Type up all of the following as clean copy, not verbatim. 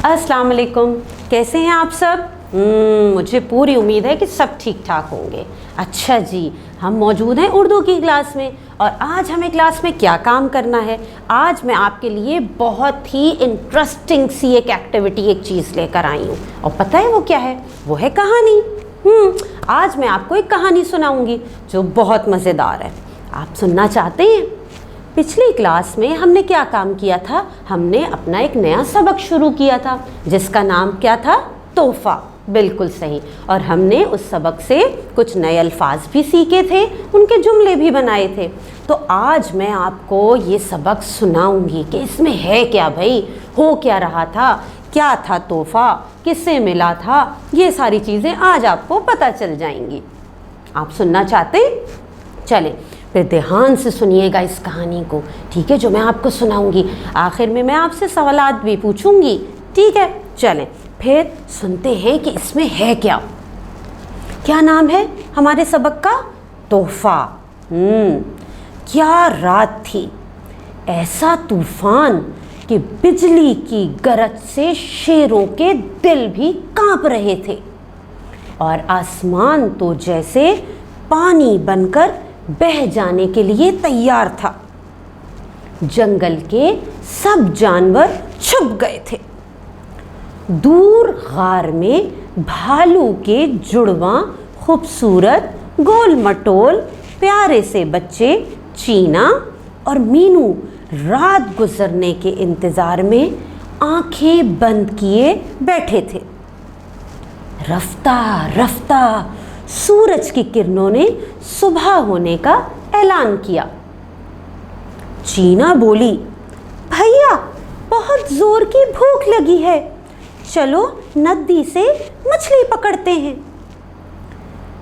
अस्सलाम वालेकुम, कैसे हैं आप सब? मुझे पूरी उम्मीद है कि सब ठीक ठाक होंगे। अच्छा जी, हम मौजूद हैं उर्दू की क्लास में और आज हमें क्लास में क्या काम करना है। आज मैं आपके लिए बहुत ही इंटरेस्टिंग सी एक एक्टिविटी, एक चीज़ लेकर आई हूँ और पता है वो क्या है? वो है कहानी। आज मैं आपको एक कहानी सुनाऊंगी जो बहुत मज़ेदार है। आप सुनना चाहते हैं? पिछली क्लास में हमने क्या काम किया था? हमने अपना एक नया सबक शुरू किया था जिसका नाम क्या था? तोहफ़ा। बिल्कुल सही। और हमने उस सबक से कुछ नए अल्फाज भी सीखे थे, उनके जुमले भी बनाए थे। तो आज मैं आपको ये सबक सुनाऊंगी कि इसमें है क्या भाई, हो क्या रहा था, क्या था तोहफ़ा, किससे मिला था, ये सारी चीज़ें आज आपको पता चल जाएंगी। आप सुनना चाहते? चलें फिर ध्यान से सुनिएगा इस कहानी को, ठीक है, जो मैं आपको सुनाऊंगी। आखिर में मैं आपसे सवालात भी पूछूंगी, ठीक है। चलें फिर सुनते हैं कि इसमें है क्या। क्या नाम है हमारे सबक का? तोहफ़ा। क्या रात थी, ऐसा तूफान कि बिजली की गरज से शेरों के दिल भी कांप रहे थे और आसमान तो जैसे पानी बनकर बह जाने के लिए तैयार था। जंगल के सब जानवर छुप गए थे। दूर गार में भालू के जुड़वां खूबसूरत गोल मटोल प्यारे से बच्चे चीना और मीनू रात गुजरने के इंतज़ार में आंखें बंद किए बैठे थे। रफ्ता रफ्ता सूरज की किरणों ने सुबह होने का ऐलान किया। चीना बोली, भैया बहुत जोर की भूख लगी है, चलो नदी से मछली पकड़ते हैं।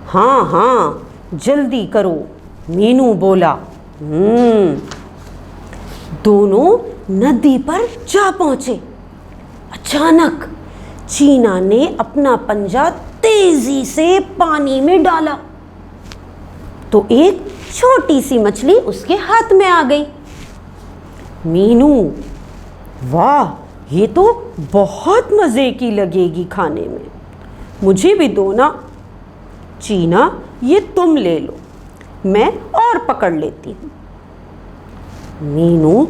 हाँ हाँ जल्दी करो, मीनू बोला। दोनों नदी पर जा पहुंचे। अचानक चीना ने अपना पंजा तेजी से पानी में डाला तो एक छोटी सी मछली उसके हाथ में आ गई। मीनू, वाह, ये तो बहुत मज़े की लगेगी खाने में, मुझे भी दो ना। चीना, ये तुम ले लो, मैं और पकड़ लेती हूँ। मीनू,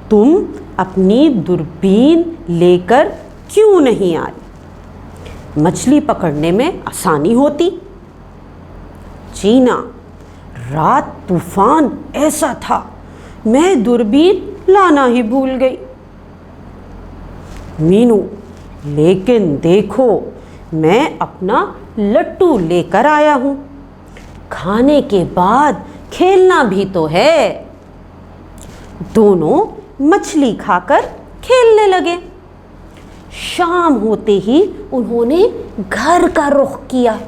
तुम अपनी दूरबीन लेकर क्यों नहीं आई? मछली पकड़ने में आसानी होती। चीना, रात तूफान ऐसा था, मैं दूरबीन लाना ही भूल गई। मीनू, लेकिन देखो, मैं अपना लट्टू लेकर आया हूँ, खाने के बाद खेलना भी तो है। दोनों मछली खाकर खेलने लगे। शाम होते ही उन्होंने घर का रुख किया।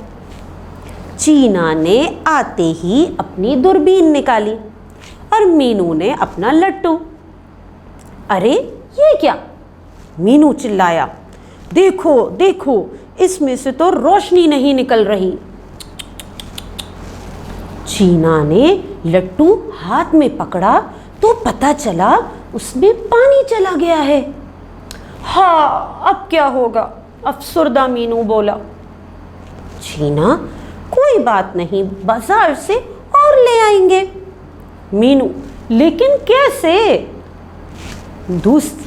चीना ने आते ही अपनी दूरबीन निकाली और मीनू ने अपना लट्टू। अरे ये क्या? मीनू चिल्लाया, देखो देखो, इसमें से तो रोशनी नहीं निकल रही। चीना ने लट्टू हाथ में पकड़ा तो पता चला उसमें पानी चला गया है। हाँ, अब क्या होगा? अफसुर्दा मीनू बोला। चीना, कोई बात नहीं, बाजार से और ले आएंगे। मीनू, लेकिन कैसे?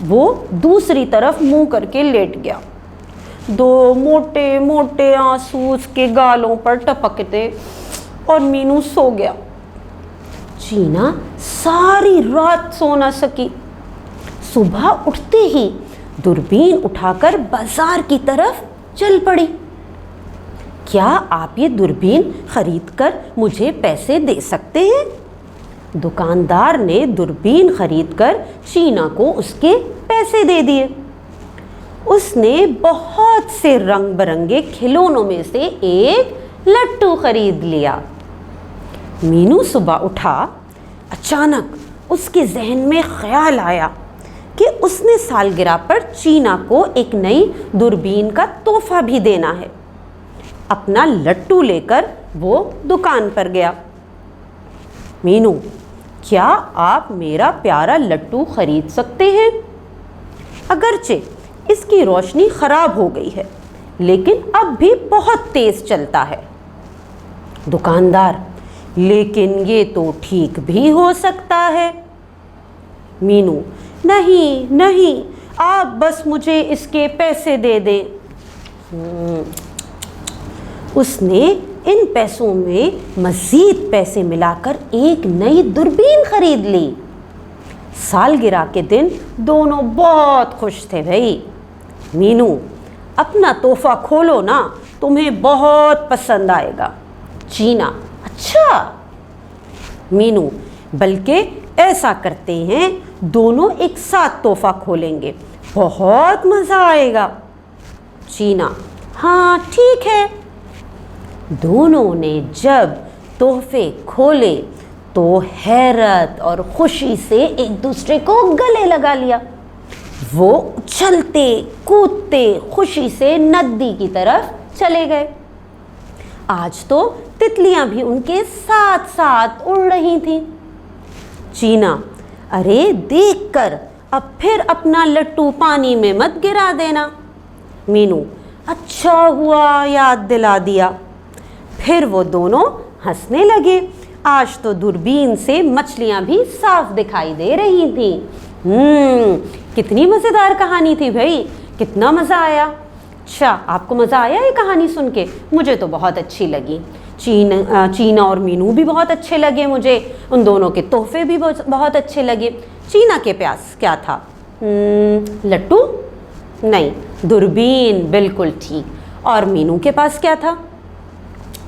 वो दूसरी तरफ मुंह करके लेट गया। दो मोटे मोटे आंसू उसके गालों पर टपकते और मीनू सो गया। चीना सारी रात सो न सकी। सुबह उठते ही दूरबीन उठाकर बाजार की तरफ चल पड़ी। क्या आप ये दूरबीन खरीदकर मुझे पैसे दे सकते हैं? दुकानदार ने दूरबीन खरीदकर चीना को उसके पैसे दे दिए। उसने बहुत से रंग बिरंगे खिलौनों में से एक लट्टू खरीद लिया। मीनू सुबह उठा। अचानक उसके जहन में ख्याल आया कि उसने सालगिरह पर चीना को एक नई दूरबीन का तोहफा भी देना है। अपना लट्टू लेकर वो दुकान पर गया। मीनू, क्या आप मेरा प्यारा लट्टू खरीद सकते हैं? अगरचे इसकी रोशनी खराब हो गई है, लेकिन अब भी बहुत तेज चलता है। दुकानदार, लेकिन ये तो ठीक भी हो सकता है। मीनू, नहीं नहीं, आप बस मुझे इसके पैसे दे दें। उसने इन पैसों में मज़ीद पैसे मिलाकर एक नई दूरबीन खरीद ली। सालगिरह के दिन दोनों बहुत खुश थे भाई। मीनू, अपना तोहफा खोलो ना, तुम्हें बहुत पसंद आएगा। चीना, अच्छा। मीनू, बल्कि ऐसा करते हैं, दोनों एक साथ तोहफा खोलेंगे, बहुत मज़ा आएगा। चीना, हाँ ठीक है। दोनों ने जब तोहफे खोले तो हैरत और खुशी से एक दूसरे को गले लगा लिया। वो उछलते कूदते खुशी से नदी की तरफ चले गए। आज तो तितलियां भी उनके साथ साथ उड़ रही थीं। चीना, अरे देखकर अब फिर अपना लट्टू पानी में मत गिरा देना। मीनू, अच्छा हुआ याद दिला दिया। फिर वो दोनों हंसने लगे। आज तो दूरबीन से मछलियां भी साफ दिखाई दे रही थीं। कितनी मज़ेदार कहानी थी भाई, कितना मज़ा आया। अच्छा, आपको मज़ा आया ये कहानी सुन के? मुझे तो बहुत अच्छी लगी। चीना और मीनू भी बहुत अच्छे लगे मुझे। उन दोनों के तोहफे भी बहुत अच्छे लगे। चीना के पास क्या था? लट्टू? नहीं, दूरबीन, बिल्कुल ठीक। और मीनू के पास क्या था?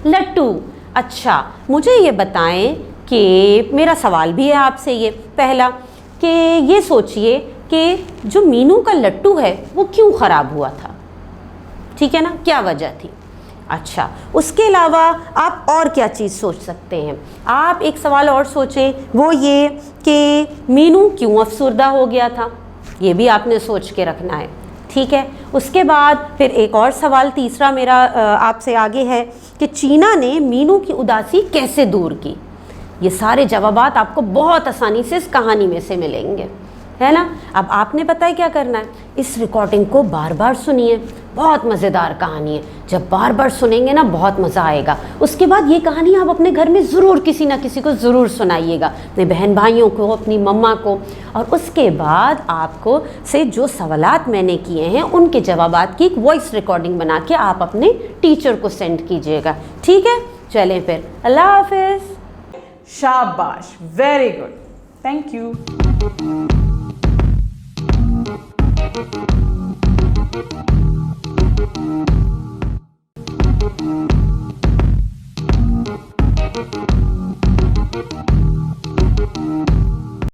लट्टू। अच्छा, मुझे ये बताएं कि मेरा सवाल भी है आपसे ये पहला, कि ये सोचिए कि जो मीनू का लट्टू है वो क्यों ख़राब हुआ था? ठीक है ना, क्या वजह थी? अच्छा, उसके अलावा आप और क्या चीज़ सोच सकते हैं? आप एक सवाल और सोचें, वो ये कि मीनू क्यों अफसरदा हो गया था, ये भी आपने सोच के रखना है। ठीक है, उसके बाद फिर एक और सवाल तीसरा मेरा आपसे आगे है कि चीना ने मीनू की उदासी कैसे दूर की। ये सारे जवाबात आपको बहुत आसानी से इस कहानी में से मिलेंगे, है ना। अब आपने पता है क्या करना है, इस रिकॉर्डिंग को बार बार सुनिए, बहुत मज़ेदार कहानी है। जब बार बार सुनेंगे ना बहुत मज़ा आएगा। उसके बाद ये कहानी आप अपने घर में ज़रूर किसी ना किसी को ज़रूर सुनाइएगा, अपने बहन भाइयों को, अपनी मम्मा को। और उसके बाद आपको से जो सवालात मैंने किए हैं उनके जवाबात की एक वॉइस रिकॉर्डिंग बना के आप अपने टीचर को सेंड कीजिएगा। ठीक है, चलें फिर, अल्लाह हाफिज़। शाबाश, वेरी गुड, थैंक यू।